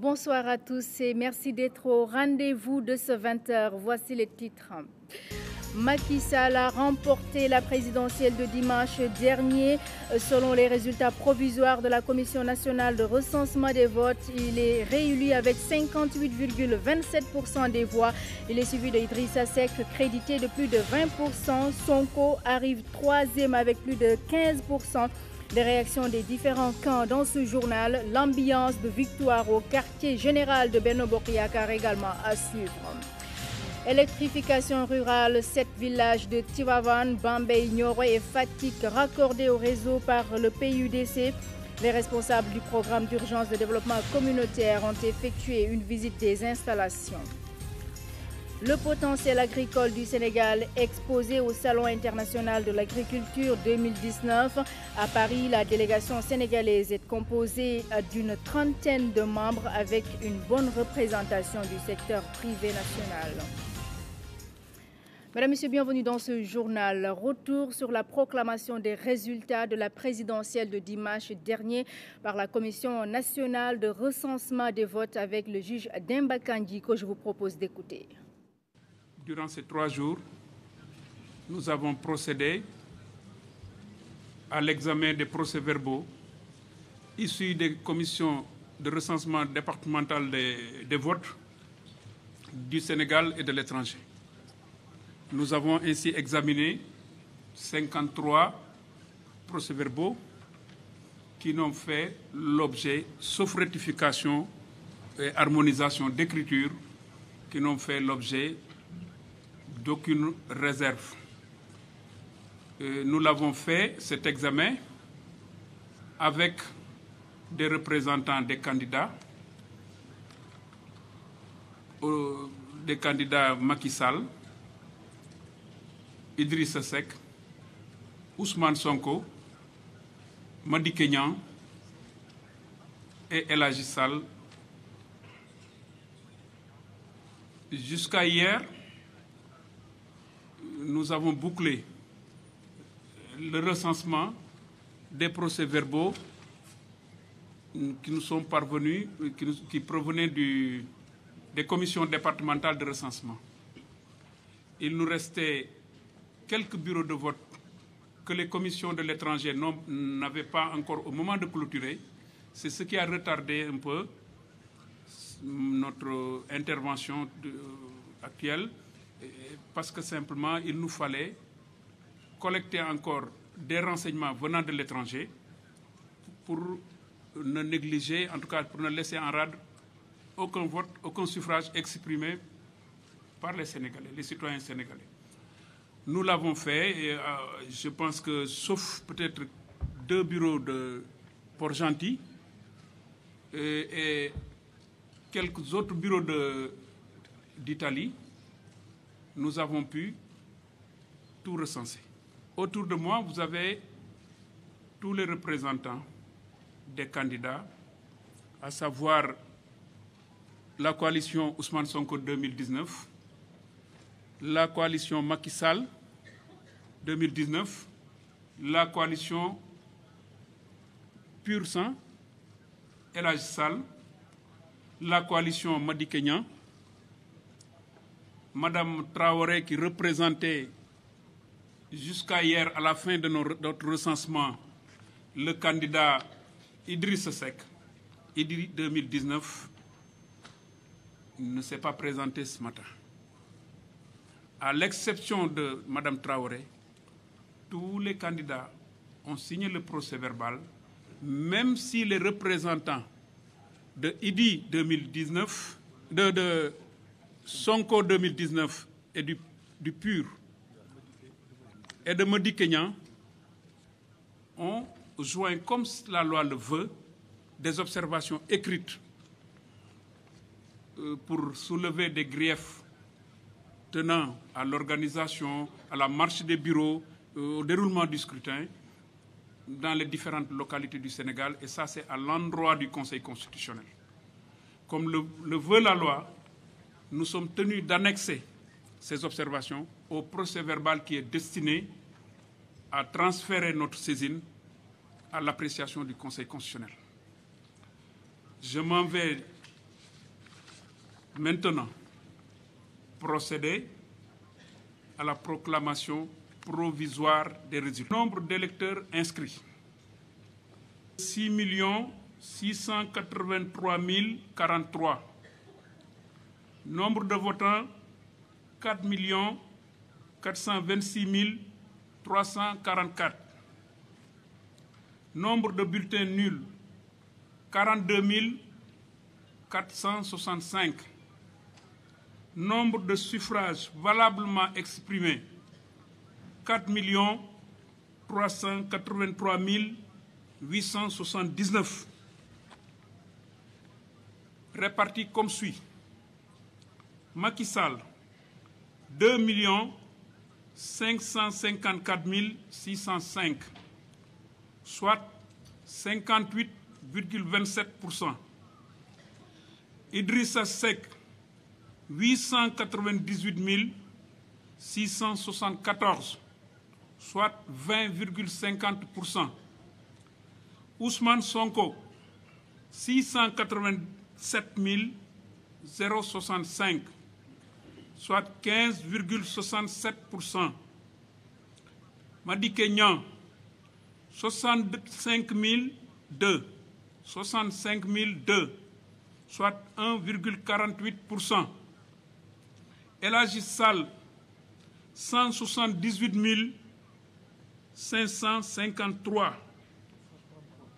bonsoir à tous et merci d'être au rendez-vous de ce 20h. Voici les titres. Macky Sall a remporté la présidentielle de dimanche dernier. Selon les résultats provisoires de la Commission nationale de recensement des votes, il est réélu avec 58,27% des voix. Il est suivi d'Idrissa Seck, crédité de plus de 20%. Sonko arrive troisième avec plus de 15%. Les réactions des différents camps dans ce journal, l'ambiance de victoire au quartier général de Benno Bokk Yakaar également à suivre. Électrification rurale, 7 villages de Tivaouane, Bambey, Nioro et Fatick raccordés au réseau par le PUDC. Les responsables du programme d'urgence de développement communautaire ont effectué une visite des installations. Le potentiel agricole du Sénégal exposé au Salon international de l'agriculture 2019. À Paris, la délégation sénégalaise est composée d'une trentaine de membres avec une bonne représentation du secteur privé national. Mesdames, Messieurs, bienvenue dans ce journal. Retour sur la proclamation des résultats de la présidentielle de dimanche dernier par la Commission nationale de recensement des votes avec le juge Demba Kandji que je vous propose d'écouter. Durant ces 3 jours, nous avons procédé à l'examen des procès-verbaux issus des commissions de recensement départemental des votes du Sénégal et de l'étranger. Nous avons ainsi examiné 53 procès-verbaux qui n'ont fait l'objet, sauf rectification et harmonisation d'écriture, qui n'ont fait l'objet d'aucune réserve. Nous l'avons fait, cet examen, avec des représentants des candidats Macky Sall, Idrissa Seck, Ousmane Sonko, Madické Niang et El Hadji Sall. Jusqu'à hier, nous avons bouclé le recensement des procès-verbaux qui nous sont parvenus, qui provenaient des commissions départementales de recensement. Il nous restait quelques bureaux de vote que les commissions de l'étranger n'avaient pas encore au moment de clôturer. C'est ce qui a retardé un peu notre intervention actuelle, parce que simplement il nous fallait collecter encore des renseignements venant de l'étranger pour ne négliger, en tout cas pour ne laisser en rade aucun vote, aucun suffrage exprimé par les Sénégalais, les citoyens sénégalais. Nous l'avons fait et je pense que, sauf peut-être 2 bureaux de Port-Gentil et quelques autres bureaux d'Italie, nous avons pu tout recenser. Autour de moi, vous avez tous les représentants des candidats, à savoir la coalition Ousmane Sonko 2019, la coalition Macky Sall 2019, la coalition Pur Sang, El Hadji Sall, la coalition Madické Niang, Madame Traoré qui représentait jusqu'à hier, à la fin de notre recensement, le candidat Idrissa Seck, Idri 2019, ne s'est pas présenté ce matin. À l'exception de Madame Traoré, tous les candidats ont signé le procès-verbal, même si les représentants de Idi 2019, de Sonko 2019 et du PUR et de Madické Niang ont joint, comme la loi le veut, des observations écrites pour soulever des griefs tenant à l'organisation, à la marche des bureaux, au déroulement du scrutin dans les différentes localités du Sénégal, et ça c'est à l'endroit du Conseil constitutionnel. Comme le veut la loi, nous sommes tenus d'annexer ces observations au procès-verbal qui est destiné à transférer notre saisine à l'appréciation du Conseil constitutionnel. Je m'en vais maintenant procéder à la proclamation provisoire des résultats. Nombre d'électeurs inscrits 6 683 043. Nombre de votants 4 426 344. Nombre de bulletins nuls 42 465. Nombre de suffrages valablement exprimés 4 383 879. Répartis comme suit. Macky Sall 2 554 605, soit 58,27%. Idrissa Seck 898 674, soit 20,50%. Ousmane Sonko 687 065, soit 15,67%. Madické Niang 65 002, soit 1,48%. El Hadji Sall 178 533,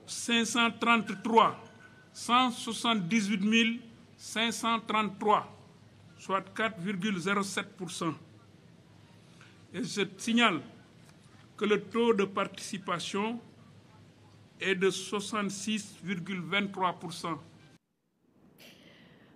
178 533, soit 4,07%. Et je signale que le taux de participation est de 66,23%.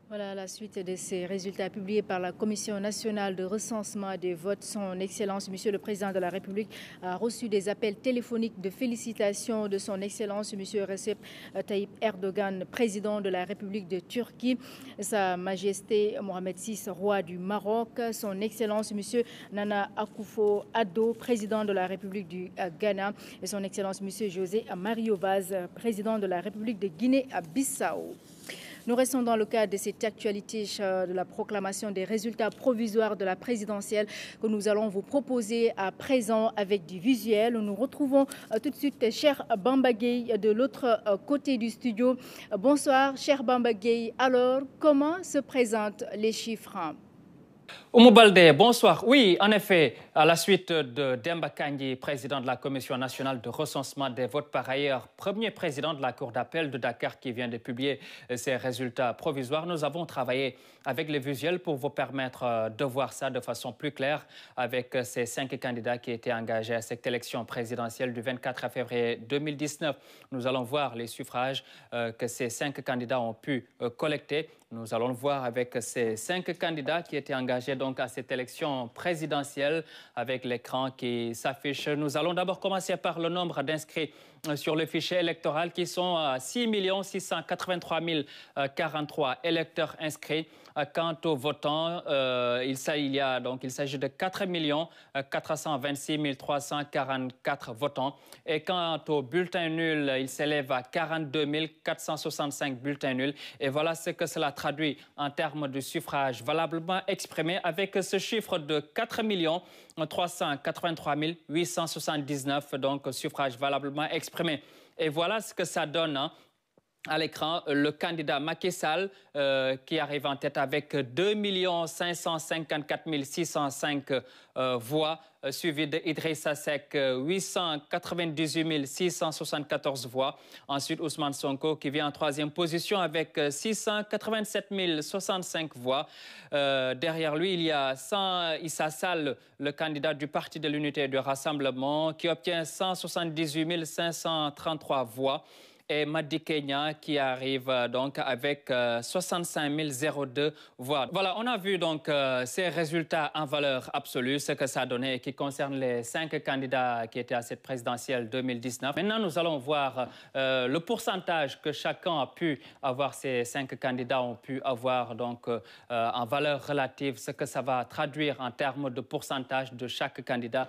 Voilà la suite de ces résultats publiés par la Commission nationale de recensement des votes. Son Excellence, Monsieur le Président de la République, a reçu des appels téléphoniques de félicitations de Son Excellence, Monsieur Recep Tayyip Erdogan, Président de la République de Turquie, Sa Majesté Mohamed VI, Roi du Maroc, Son Excellence, Monsieur Nana Akufo-Addo, Président de la République du Ghana, et Son Excellence, Monsieur José Mario Vaz, Président de la République de Guinée-Bissau. Nous restons dans le cadre de cette actualité de la proclamation des résultats provisoires de la présidentielle que nous allons vous proposer à présent avec du visuel. Nous retrouvons tout de suite cher Bamba Gueye de l'autre côté du studio. Bonsoir cher Bamba Gueye. Alors, comment se présentent les chiffres? Oumou Baldé, bonsoir. Oui, en effet, à la suite de Demba Kandji, président de la Commission nationale de recensement des votes, par ailleurs, premier président de la Cour d'appel de Dakar qui vient de publier ses résultats provisoires, nous avons travaillé avec les visuels pour vous permettre de voir ça de façon plus claire avec ces 5 candidats qui étaient engagés à cette élection présidentielle du 24 février 2019. Nous allons voir les suffrages que ces 5 candidats ont pu collecter. Nous allons le voir avec ces 5 candidats qui étaient engagés donc à cette élection présidentielle avec l'écran qui s'affiche. Nous allons d'abord commencer par le nombre d'inscrits sur le fichier électoral qui sont 6 683 043 électeurs inscrits. Quant aux votants, il s'agit de 4 426 344 votants. Et quant aux bulletins nuls, il s'élève à 42 465 bulletins nuls. Et voilà ce que cela traduit en termes de suffrage valablement exprimé avec ce chiffre de 4 383 879, donc suffrage valablement exprimé. Et voilà ce que ça donne. À l'écran, le candidat Macky Sall qui arrive en tête avec 2 554 605 voix, suivi de Idrissa Seck, 898 674 voix. Ensuite, Ousmane Sonko qui vient en 3e position avec 687 065 voix. Derrière lui, il y a Issa Sall, le candidat du Parti de l'Unité et du Rassemblement, qui obtient 178 533 voix. Et Madické Niang qui arrive donc avec 65 002 voix. Voilà, on a vu donc ces résultats en valeur absolue, ce que ça a donné qui concerne les 5 candidats qui étaient à cette présidentielle 2019. Maintenant, nous allons voir le pourcentage que chacun a pu avoir, ces 5 candidats ont pu avoir donc en valeur relative, ce que ça va traduire en termes de pourcentage de chaque candidat,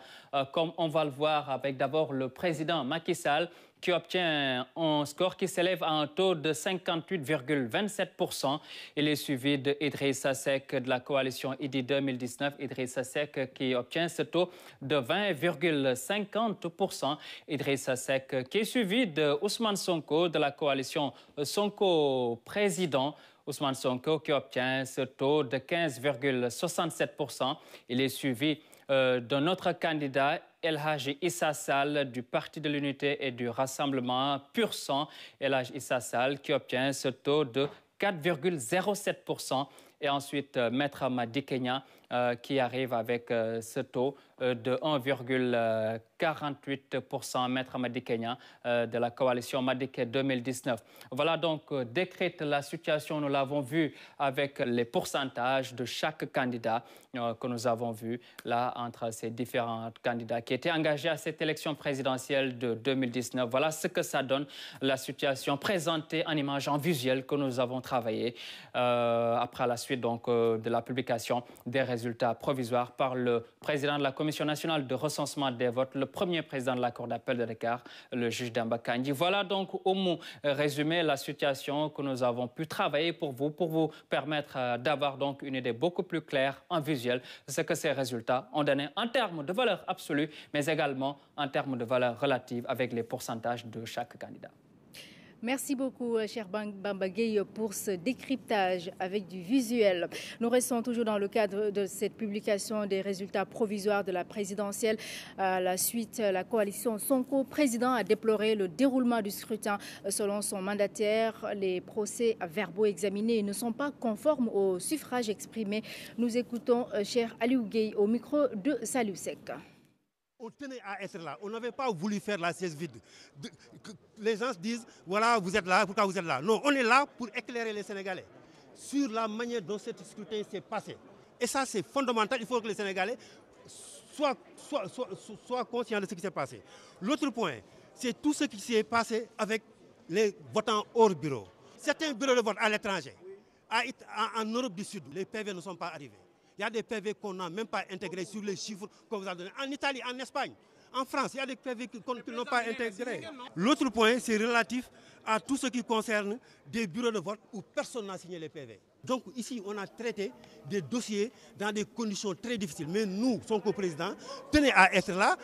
comme on va le voir avec d'abord le président Macky Sall, qui obtient un score qui s'élève à un taux de 58,27%. Il est suivi de Idrissa Seck de la coalition IDI 2019. Idrissa Seck qui obtient ce taux de 20,50%. Idrissa Seck qui est suivi de Ousmane Sonko de la coalition Sonko Président. Ousmane Sonko qui obtient ce taux de 15,67%. Il est suivi d'un autre candidat, El Hadji Issa Sall du Parti de l'Unité et du Rassemblement Pur Sang. El Hadji Issa Sall qui obtient ce taux de 4,07%. Et ensuite, Maître Madické Niang qui arrive avec ce taux de 1,48%, Maître Madické Niang de la coalition Madické 2019. Voilà donc décrite la situation, nous l'avons vu avec les pourcentages de chaque candidat que nous avons vu là entre ces différents candidats qui étaient engagés à cette élection présidentielle de 2019. Voilà ce que ça donne, la situation présentée en images, en visuel que nous avons travaillé après la suite donc, de la publication des résultats provisoires par le président de la Commission nationale de recensement des votes, le premier président de la Cour d'appel de Dakar, le juge Demba Kandji. Voilà donc au mot résumé la situation que nous avons pu travailler pour vous permettre d'avoir donc une idée beaucoup plus claire en visuel de ce que ces résultats ont donné en termes de valeur absolue, mais également en termes de valeur relative avec les pourcentages de chaque candidat. Merci beaucoup, cher Bamba Gueye, pour ce décryptage avec du visuel. Nous restons toujours dans le cadre de cette publication des résultats provisoires de la présidentielle. À la suite, la coalition Sonko Président a déploré le déroulement du scrutin. Selon son mandataire, les procès-verbaux examinés ne sont pas conformes au suffrage exprimé. Nous écoutons cher Aliou Gueye au micro de Saliou Seck. On tenait à être là. On n'avait pas voulu faire la siège vide. Les gens se disent, voilà, vous êtes là, pourquoi vous êtes là? Non, on est là pour éclairer les Sénégalais sur la manière dont ce scrutin s'est passé. Et ça, c'est fondamental. Il faut que les Sénégalais soient conscients de ce qui s'est passé. L'autre point, c'est tout ce qui s'est passé avec les votants hors bureau. Certains bureaux de vote à l'étranger, en Europe du Sud, les PV ne sont pas arrivés. Il y a des PV qu'on n'a même pas intégrés sur les chiffres qu'on vous a donnés. En Italie, en Espagne, en France, il y a des PV qui n'ont pas intégrés. L'autre point, c'est relatif à tout ce qui concerne des bureaux de vote où personne n'a signé les PV. Donc ici, on a traité des dossiers dans des conditions très difficiles. Mais nous, Sonko Président, tenait à être là.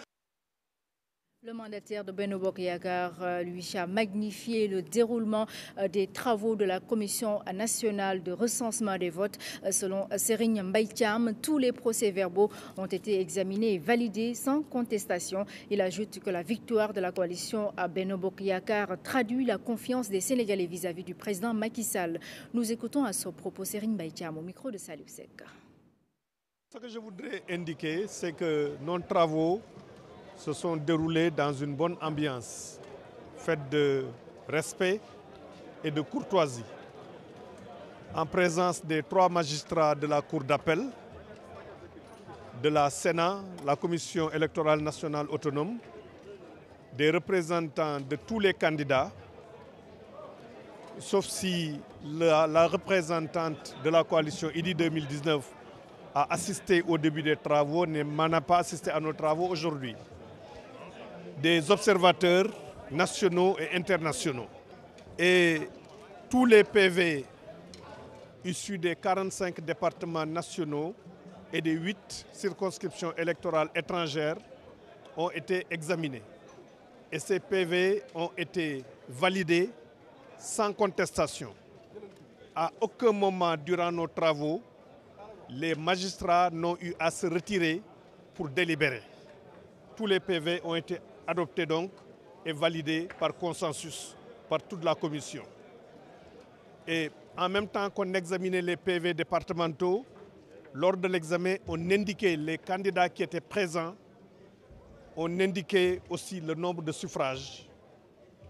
Le mandataire de Benno Bokk Yakaar, lui, a magnifié le déroulement des travaux de la Commission nationale de recensement des votes. Selon Serigne Mbaye Thiam, tous les procès-verbaux ont été examinés et validés sans contestation. Il ajoute que la victoire de la coalition à Benno Bokk Yakaar traduit la confiance des Sénégalais vis-à-vis du président Macky Sall. Nous écoutons à ce propos Serigne Mbaye Thiam au micro de Saliou Seck. Ce que je voudrais indiquer, c'est que nos travaux se sont déroulés dans une bonne ambiance, faite de respect et de courtoisie, en présence des 3 magistrats de la Cour d'appel, de la Sénat, la Commission électorale nationale autonome, des représentants de tous les candidats, sauf si la représentante de la coalition IDI 2019 a assisté au début des travaux, n'a pas assisté à nos travaux aujourd'hui. Des observateurs nationaux et internationaux. Et tous les PV issus des 45 départements nationaux et des 8 circonscriptions électorales étrangères ont été examinés. Et ces PV ont été validés sans contestation. À aucun moment durant nos travaux, les magistrats n'ont eu à se retirer pour délibérer. Tous les PV ont été adoptés donc et validés par consensus par toute la commission. Et en même temps qu'on examinait les PV départementaux, lors de l'examen, on indiquait les candidats qui étaient présents, on indiquait aussi le nombre de suffrages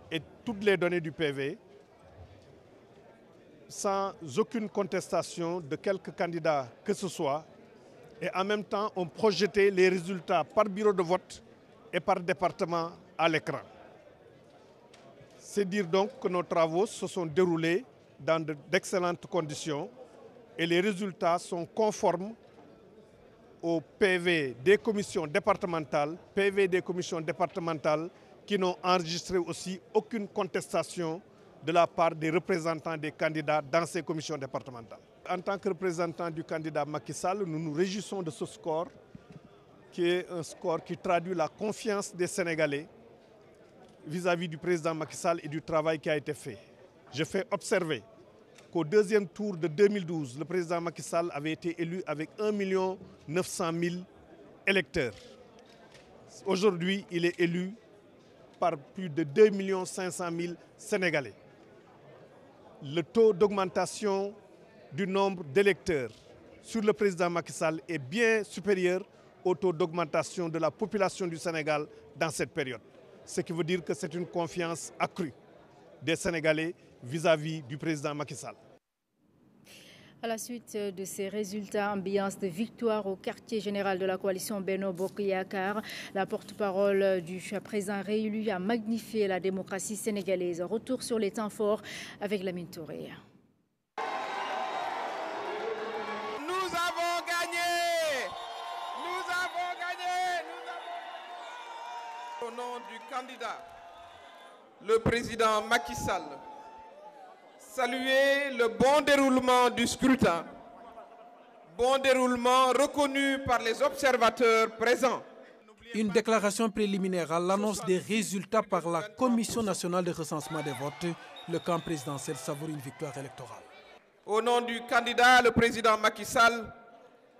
et toutes les données du PV, sans aucune contestation de quelque candidat que ce soit. Et en même temps, on projetait les résultats par bureau de vote et par département à l'écran. C'est dire donc que nos travaux se sont déroulés dans d'excellentes conditions et les résultats sont conformes au PV des commissions départementales qui n'ont enregistré aussi aucune contestation de la part des représentants des candidats dans ces commissions départementales. En tant que représentant du candidat Macky Sall, nous nous réjouissons de ce score, qui est un score qui traduit la confiance des Sénégalais vis-à-vis du président Macky Sall et du travail qui a été fait. Je fais observer qu'au deuxième tour de 2012, le président Macky Sall avait été élu avec 1 900 000 électeurs. Aujourd'hui, il est élu par plus de 2 500 000 Sénégalais. Le taux d'augmentation du nombre d'électeurs sur le président Macky Sall est bien supérieur au taux d'augmentation de la population du Sénégal dans cette période. Ce qui veut dire que c'est une confiance accrue des Sénégalais vis-à-vis du président Macky Sall. À la suite de ces résultats, ambiance de victoire au quartier général de la coalition Benno Bokk Yakaar, la porte-parole du président réélu a magnifié la démocratie sénégalaise. Retour sur les temps forts avec Lamine Touré. Nous avons gagné! Nous avons gagné! Au nom du candidat, le président Macky Sall, saluer le bon déroulement du scrutin, bon déroulement reconnu par les observateurs présents. Une déclaration préliminaire à l'annonce des résultats par la Commission nationale de recensement des votes, le camp présidentiel savoure une victoire électorale. Au nom du candidat, le président Macky Sall,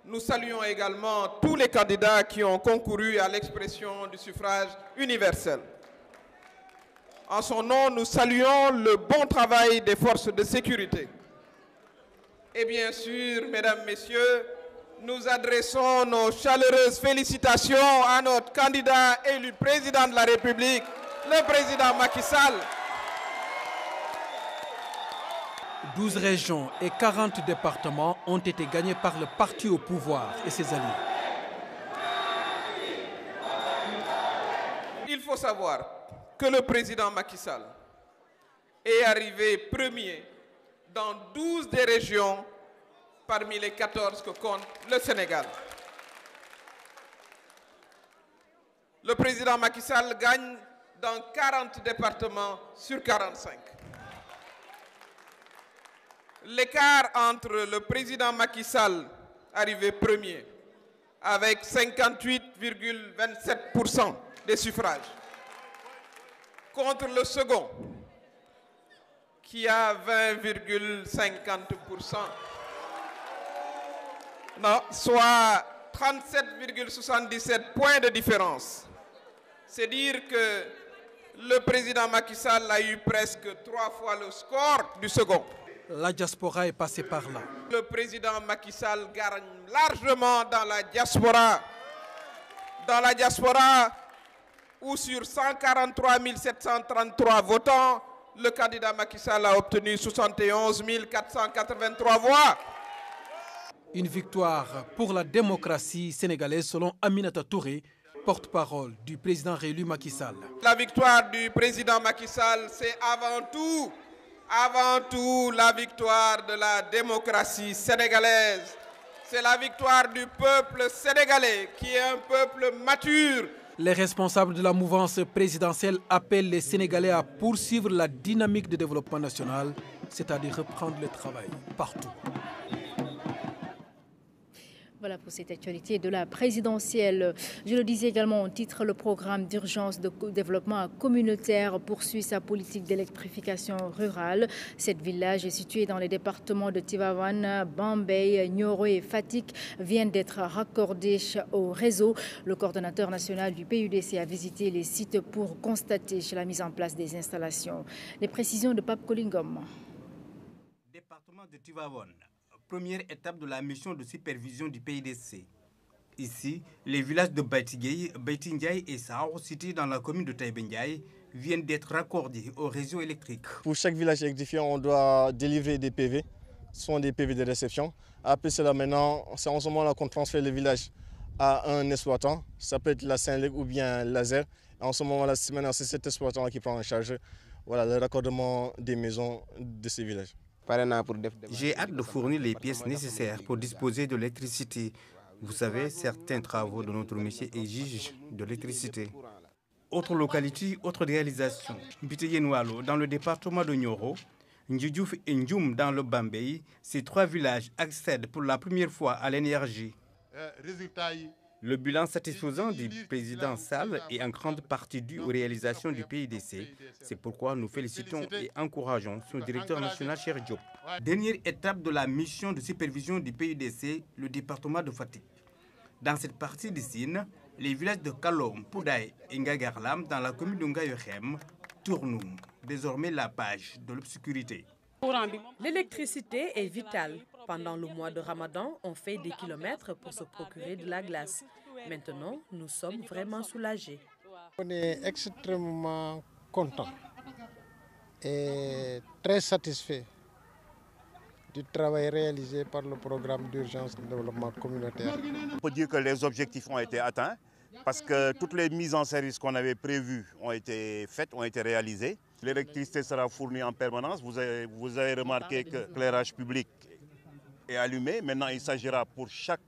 nous saluons également tous les candidats qui ont concouru à l'expression du suffrage universel. En son nom, nous saluons le bon travail des forces de sécurité. Et bien sûr, mesdames, messieurs, nous adressons nos chaleureuses félicitations à notre candidat élu président de la République, le président Macky Sall. 12 régions et 40 départements ont été gagnés par le parti au pouvoir et ses alliés. Il faut savoir que le président Macky Sall est arrivé premier dans 12 des régions parmi les 14 que compte le Sénégal. Le président Macky Sall gagne dans 40 départements sur 45. L'écart entre le président Macky Sall, arrivé premier, avec 58,27% des suffrages, contre le second, qui a 20,50%, soit 37,77 points de différence. C'est dire que le président Macky Sall a eu presque 3 fois le score du second. La diaspora est passée par là. Le président Macky Sall gagne largement dans la diaspora. Dans la diaspora, où sur 143 733 votants, le candidat Macky Sall a obtenu 71 483 voix. Une victoire pour la démocratie sénégalaise selon Aminata Touré, porte-parole du président réélu Macky Sall. La victoire du président Macky Sall, c'est avant tout la victoire de la démocratie sénégalaise. C'est la victoire du peuple sénégalais qui est un peuple mature. Les responsables de la mouvance présidentielle appellent les Sénégalais à poursuivre la dynamique de développement national, c'est-à-dire reprendre le travail partout. Voilà pour cette actualité de la présidentielle. Je le disais également en titre, le programme d'urgence de développement communautaire poursuit sa politique d'électrification rurale. Cette village est située dans les départements de Tivaouane, Bambey, Nioro et Fatick viennent d'être raccordés au réseau. Le coordonnateur national du PUDC a visité les sites pour constater la mise en place des installations. Les précisions de Pape Kolingom. Département de Tivaouane. Première étape de la mission de supervision du PUDC. Ici, les villages de Baitindiaï et Sao, situés dans la commune de Taïbendiaï, viennent d'être raccordés au réseau électrique. Pour chaque village électrifié, on doit délivrer des PV, ce sont des PV de réception. Après cela, maintenant, c'est en ce moment-là qu'on transfère le village à un exploitant. Ça peut être la Saint-Lec ou bien Laser. En ce moment-là, c'est cet exploitant qui prend en charge le raccordement des maisons de ces villages. J'ai hâte de fournir les pièces nécessaires pour disposer de l'électricité. Vous savez, certains travaux de notre métier exigent de l'électricité. Autre localité, autre réalisation. Mbiteyenwalo dans le département de Nioro, Ndjidjouf et Ndjoum dans le Bambey, ces 3 villages accèdent pour la première fois à l'énergie. Le bilan satisfaisant du président Sall est en grande partie dû aux réalisations du PUDC. C'est pourquoi nous félicitons et encourageons son directeur national, Cheikh Diop. Dernière étape de la mission de supervision du PUDC, le département de Fatick. Dans cette partie du Sine, les villages de Kalom, Poudaï et Ngagarlam dans la commune de Ngayokhem tournent désormais la page de l'obscurité. L'électricité est vitale. Pendant le mois de Ramadan, on fait des kilomètres pour se procurer de la glace. Maintenant, nous sommes vraiment soulagés. On est extrêmement contents et très satisfaits du travail réalisé par le programme d'urgence de développement communautaire. On peut dire que les objectifs ont été atteints parce que toutes les mises en service qu'on avait prévues ont été faites, ont été réalisées. L'électricité sera fournie en permanence. Vous avez remarqué que l'éclairage public est allumé. Maintenant, il s'agira pour chaque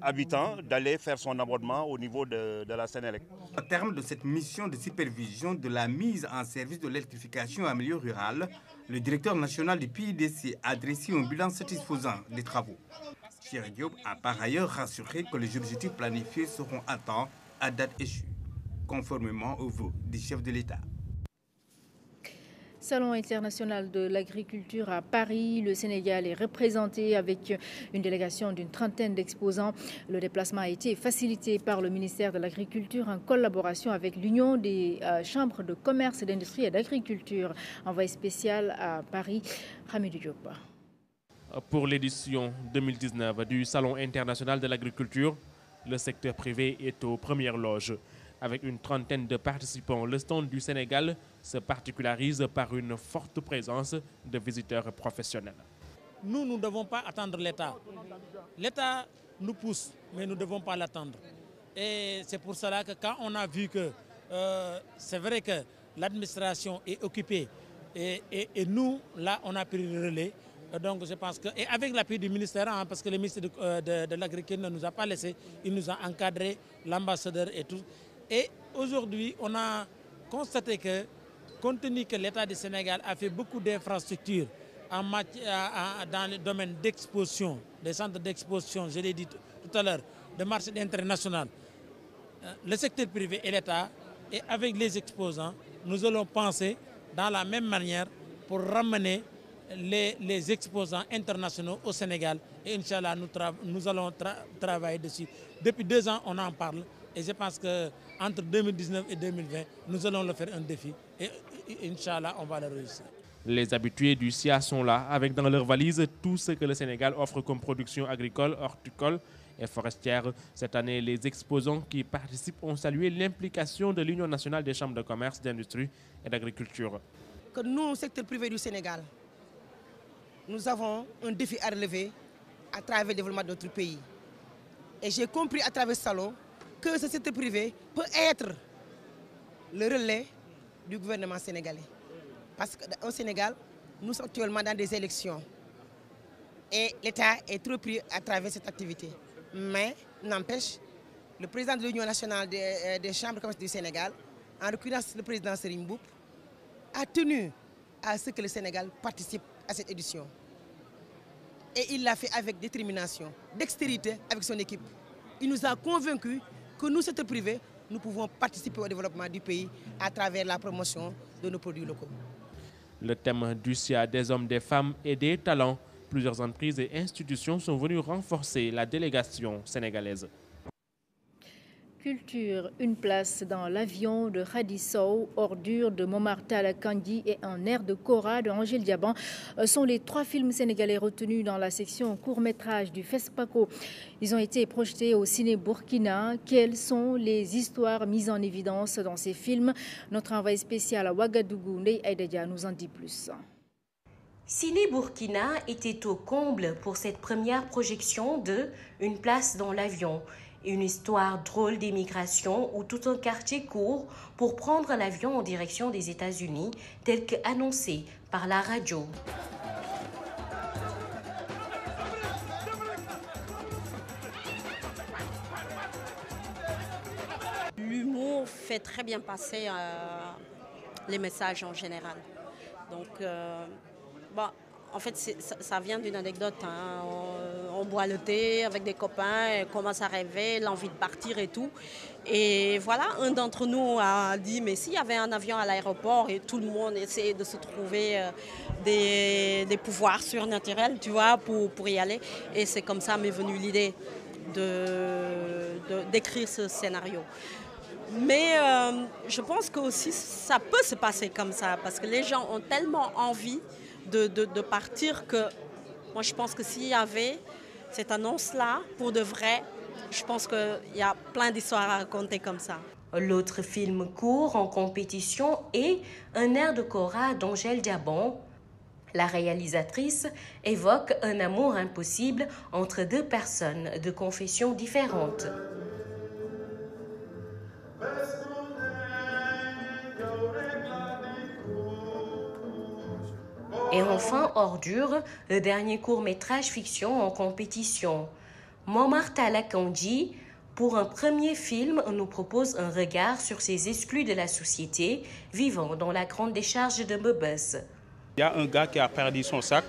habitant d'aller faire son abonnement au niveau de la Sénélec. Au terme de cette mission de supervision de la mise en service de l'électrification en milieu rural, le directeur national du PUDC a dressé un bilan satisfaisant des travaux. Cheikh Diop a par ailleurs rassuré que les objectifs planifiés seront atteints à date échue, conformément aux vœux du chef de l'État. Salon international de l'agriculture à Paris. Le Sénégal est représenté avec une délégation d'une trentaine d'exposants. Le déplacement a été facilité par le ministère de l'Agriculture en collaboration avec l'Union des chambres de commerce, d'industrie et d'agriculture. Envoyé spécial à Paris, Hamidou Diop. Pour l'édition 2019 du Salon international de l'agriculture, le secteur privé est aux premières loges. Avec une trentaine de participants, le stand du Sénégal se particularise par une forte présence de visiteurs professionnels. Nous ne devons pas attendre l'État. L'État nous pousse, mais nous ne devons pas l'attendre. Et c'est pour cela que quand on a vu que c'est vrai que l'administration est occupée et nous, là, on a pris le relais. Donc je pense que, et avec l'appui du ministère, parce que le ministère de l'Agriculture ne nous a pas laissé, il nous a encadré, l'ambassadeur et tout. Et aujourd'hui, on a constaté que, compte tenu que l'État du Sénégal a fait beaucoup d'infrastructures dans le domaine d'exposition, des centres d'exposition, je l'ai dit tout à l'heure, de marché international, le secteur privé et l'État, et avec les exposants, nous allons penser dans la même manière pour ramener les exposants internationaux au Sénégal. Et Inch'Allah, nous allons travailler dessus. Depuis 2 ans, on en parle. Et je pense qu'entre 2019 et 2020, nous allons le faire un défi. Et Inch'Allah, on va le réussir. Les habitués du SIA sont là, avec dans leurs valises tout ce que le Sénégal offre comme production agricole, horticole et forestière. Cette année, les exposants qui participent ont salué l'implication de l'Union nationale des chambres de commerce, d'industrie et d'agriculture. Que nous, secteur privé du Sénégal, nous avons un défi à relever à travers le développement de notre pays. Et j'ai compris à travers ce salon que ce secteur privé peut être le relais du gouvernement sénégalais. Parce qu'au Sénégal, nous sommes actuellement dans des élections. Et l'État est trop pris à travers cette activité. Mais, n'empêche, le président de l'Union nationale des chambres de commerce du Sénégal, en l'occurrence le président Serigne Mboup, a tenu à ce que le Sénégal participe à cette édition. Et il l'a fait avec détermination, dextérité avec son équipe. Il nous a convaincus que nous, secteur privé, nous pouvons participer au développement du pays à travers la promotion de nos produits locaux. Le thème du SIA, des hommes, des femmes et des talents. Plusieurs entreprises et institutions sont venues renforcer la délégation sénégalaise. Culture, une place dans l'avion de Khady Sow, ordures de Momar Talla Kandji et un air de Kora de Angèle Diaban sont les 3 films sénégalais retenus dans la section court-métrage du FESPACO. Ils ont été projetés au Ciné Burkina. Quelles sont les histoires mises en évidence dans ces films? Notre envoyé spécial à Ouagadougou, Ndeye Aïda nous en dit plus. Ciné Burkina était au comble pour cette première projection de Une place dans l'avion. Une histoire drôle d'émigration où tout un quartier court pour prendre l'avion en direction des États-Unis, tel qu'annoncé par la radio. L'humour fait très bien passer les messages en général. Donc, en fait, ça vient d'une anecdote. Hein. On boit le thé avec des copains, on commence à rêver, l'envie de partir et tout. Et voilà, un d'entre nous a dit, mais s'il y avait un avion à l'aéroport et tout le monde essayait de se trouver des pouvoirs surnaturels, tu vois, pour y aller. Et c'est comme ça m'est venue l'idée d'écrire ce scénario. Mais je pense que aussi ça peut se passer comme ça, parce que les gens ont tellement envie de partir que moi je pense que s'il y avait cette annonce-là, pour de vrai, je pense qu'il y a plein d'histoires à raconter comme ça. L'autre film court en compétition est Un air de Cora d'Angèle Diabon. La réalisatrice évoque un amour impossible entre deux personnes de confessions différentes. Et enfin, Ordure, le dernier court-métrage fiction en compétition. Momar Talla Kandji, pour un premier film, nous propose un regard sur ces exclus de la société vivant dans la grande décharge de Mbobos. Il y a un gars qui a perdu son sac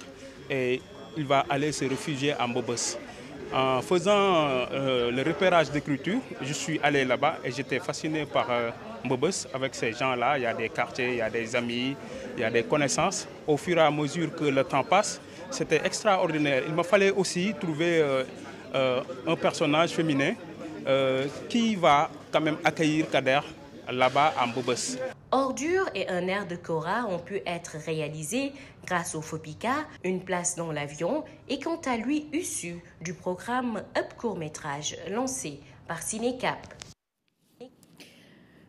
et il va aller se réfugier à Mbobos. En faisant le repérage d'écriture, je suis allé là-bas et j'étais fasciné par Mbobos. Avec ces gens-là, il y a des quartiers, il y a des amis, il y a des connaissances. Au fur et à mesure que le temps passe, c'était extraordinaire. Il me fallait aussi trouver un personnage féminin qui va quand même accueillir Kader là-bas à Mbobos. Ordure et Un air de Cora ont pu être réalisés grâce au FOPICA, une place dans l'avion, et quant à lui issu du programme Up Court-métrage lancé par Cinécap.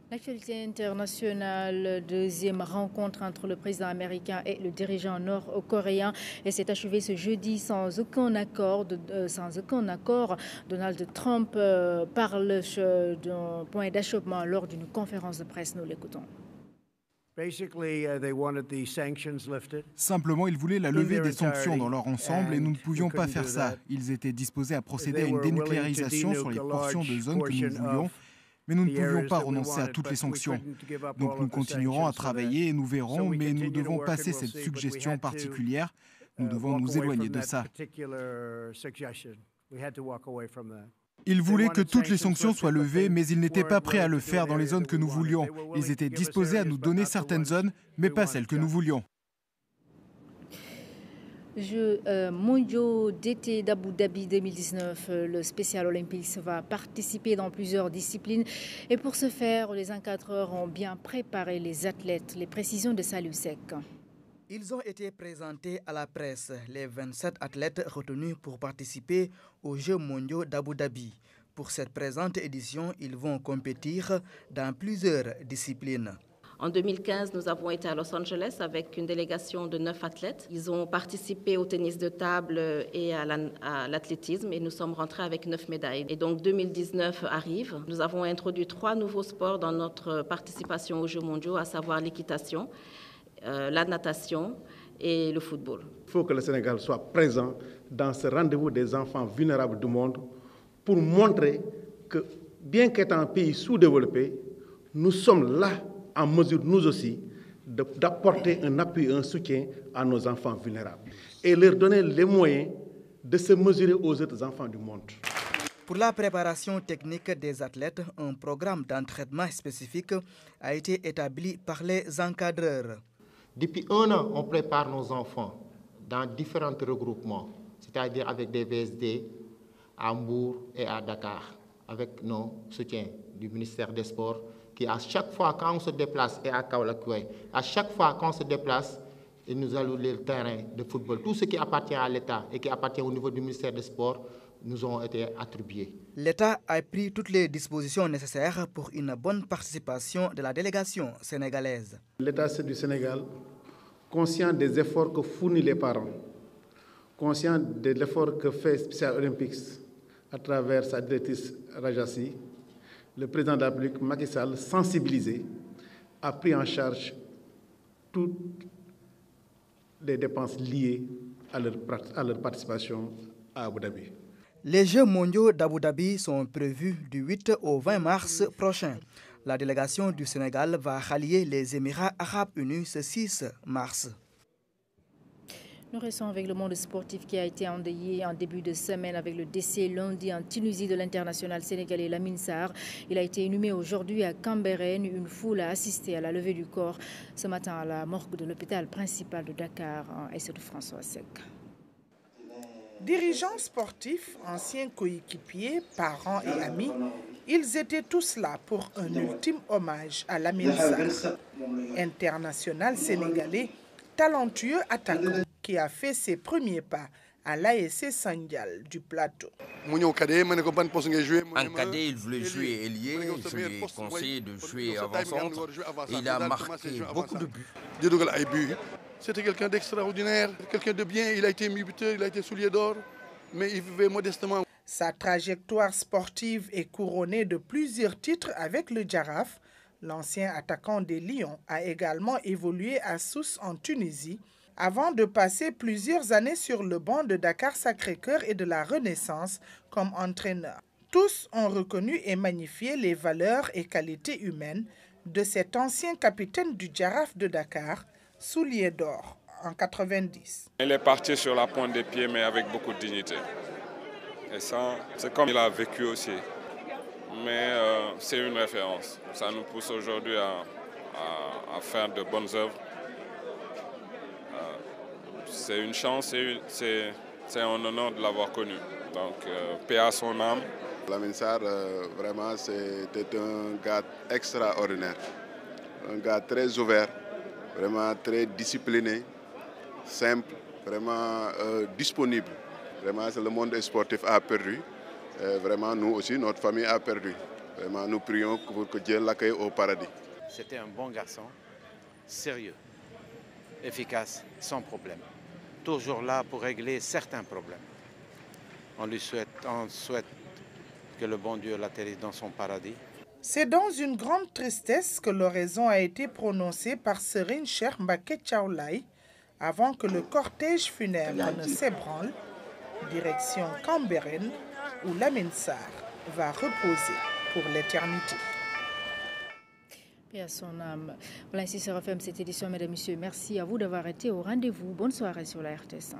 L'actualité internationale, deuxième rencontre entre le président américain et le dirigeant nord-coréen. Et s'est achevée ce jeudi sans aucun accord. Donald Trump parle d'un point d'achoppement lors d'une conférence de presse. Nous l'écoutons. Simplement, ils voulaient la levée des sanctions dans leur ensemble et nous ne pouvions pas faire ça. Ils étaient disposés à procéder à une dénucléarisation sur les portions de zone que nous voulions. Mais nous ne pouvions pas renoncer à toutes les sanctions. Donc nous continuerons à travailler et nous verrons, mais nous devons passer cette suggestion particulière. Nous devons nous éloigner de ça. Ils voulaient que toutes les sanctions soient levées, mais ils n'étaient pas prêts à le faire dans les zones que nous voulions. Ils étaient disposés à nous donner certaines zones, mais pas celles que nous voulions. Jeux mondiaux d'été d'Abu Dhabi 2019, le Special Olympics va participer dans plusieurs disciplines. Et pour ce faire, les encadreurs ont bien préparé les athlètes. Les précisions de Salou Sek. Ils ont été présentés à la presse, les 27 athlètes retenus pour participer aux Jeux mondiaux d'Abu Dhabi. Pour cette présente édition, ils vont compétir dans plusieurs disciplines. En 2015, nous avons été à Los Angeles avec une délégation de 9 athlètes. Ils ont participé au tennis de table et à l'athlétisme et nous sommes rentrés avec 9 médailles. Et donc 2019 arrive. Nous avons introduit 3 nouveaux sports dans notre participation aux Jeux mondiaux, à savoir l'équitation, la natation et le football. Il faut que le Sénégal soit présent dans ce rendez-vous des enfants vulnérables du monde pour montrer que, bien qu'étant un pays sous-développé, nous sommes là en mesure, nous aussi, d'apporter un appui, un soutien à nos enfants vulnérables et leur donner les moyens de se mesurer aux autres enfants du monde. Pour la préparation technique des athlètes, un programme d'entraînement spécifique a été établi par les encadreurs. Depuis 1 an, on prépare nos enfants dans différents regroupements, c'est-à-dire avec des VSD à Mbour et à Dakar, avec nos soutiens du ministère des Sports, qui à chaque fois quand on se déplace, et à Kaolack, à chaque fois quand on se déplace, ils nous allouent le terrain de football. Tout ce qui appartient à l'État et qui appartient au niveau du ministère des Sports nous ont été attribués. L'État a pris toutes les dispositions nécessaires pour une bonne participation de la délégation sénégalaise. L'État du Sénégal, conscient des efforts que fournissent les parents, conscient de l'effort que fait Special Olympics à travers sa directrice Rajassi, le président de la République, Macky Sall, sensibilisé, a pris en charge toutes les dépenses liées à leur participation à Abu Dhabi. Les Jeux mondiaux d'Abu Dhabi sont prévus du 8 au 20 mars prochain. La délégation du Sénégal va rallier les Émirats arabes unis ce 6 mars. Nous restons avec le monde sportif qui a été endeuillé en début de semaine avec le décès lundi en Tunisie de l'international sénégalais Lamine Sarr. Il a été inhumé aujourd'hui à Cambérène. Une foule a assisté à la levée du corps ce matin à la morgue de l'hôpital principal de Dakar, en S de François Sec. Dirigeants sportifs, anciens coéquipiers, parents et amis, ils étaient tous là pour un ultime hommage à Lamine Sarr, international sénégalais, talentueux attaquant qui a fait ses premiers pas à l'ASC Sandial du plateau. En cadet, il voulait jouer ailier, je lui ai conseillé de jouer avant-centre et il a marqué beaucoup de buts. C'était quelqu'un d'extraordinaire, quelqu'un de bien, il a été mi-buteur, il a été soulier d'or, mais il vivait modestement. Sa trajectoire sportive est couronnée de plusieurs titres avec le Jaraaf. L'ancien attaquant des Lions a également évolué à Sousse en Tunisie, avant de passer plusieurs années sur le banc de Dakar Sacré-Cœur et de la Renaissance comme entraîneur. Tous ont reconnu et magnifié les valeurs et qualités humaines de cet ancien capitaine du Jaraaf de Dakar, soulier d'or en 90. Il est parti sur la pointe des pieds mais avec beaucoup de dignité. Et ça, c'est comme il a vécu aussi. Mais c'est une référence. Ça nous pousse aujourd'hui à faire de bonnes œuvres. C'est une chance et c'est un honneur de l'avoir connu. Donc, paix à son âme. Lamine Sarr, vraiment, c'était un gars extraordinaire. Un gars très ouvert, vraiment très discipliné, simple, vraiment disponible. Vraiment, le monde sportif a perdu. Vraiment, nous aussi, notre famille a perdu. Vraiment, nous prions pour que Dieu l'accueille au paradis. C'était un bon garçon, sérieux, efficace, sans problème. Toujours là pour régler certains problèmes. On souhaite que le bon Dieu l'atterrisse dans son paradis. C'est dans une grande tristesse que l'oraison a été prononcée par Serigne Cheikh Mbacké Thiaw Laye avant que le cortège funèbre ne s'ébranle. Direction Cambérène, où Lamine Sarr va reposer pour l'éternité. Et à son âme. Voilà, ainsi se referme cette édition, mesdames et messieurs. Merci à vous d'avoir été au rendez-vous. Bonne soirée sur la RTS1.